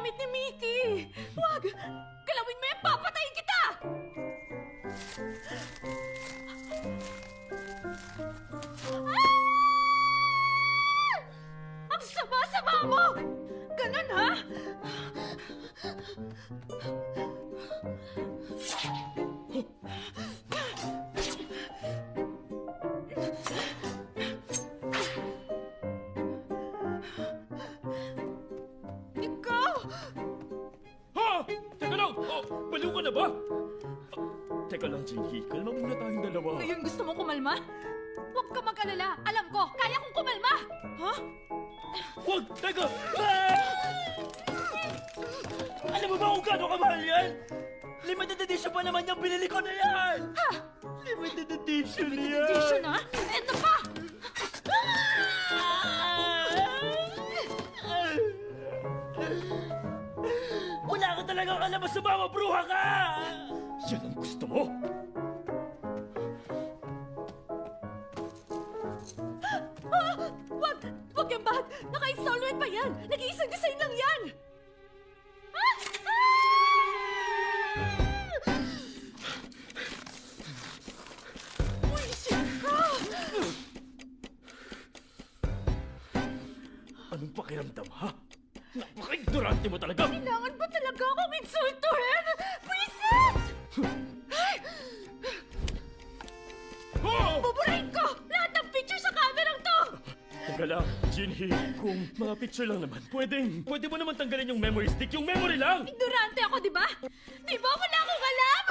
gamit ni Mickey! Huwag! Galawin mo yan, papatayin kita! Ah! Ang sama-sama mo! Ganon, ha? Ikaw! Ha! Teka lang! Oh, baliw ka na ba? Teka lang, Jinhee. Kalma muna tayong dalawa. Ngayon gusto mo kumalma? Huwag ka mag-alala. Alam ko, kaya kong kumalma! Ha? Huwag! Teka! Ah! Alam mo ba kung gaano kamahal yan? Limited edition pa naman yung binili ko na yan! Ha? Limited edition yan! Edition, ha? Eto pa! Wala ka talagang alam sa mama, bruha ka! Yan ang gusto mo? Ah! Wag! Wag yung bag! Naka-installment pa yan! Nag-iisang design lang yan! Ah! Ah! Uy, shit! Ah! Anong pakiramdam, ha? Napaka-ignorante mo talaga! Kailangan ba talaga akong insultuhin? Pwisit! Oh! Buburahin ko! Lahat ng picture sa kamerang to! Teka lang, Jinhee, kung mga picture lang naman, pwede mo naman tanggalin yung memory stick, yung memory lang! Ignorante ako, di ba? Di ba wala akong alam?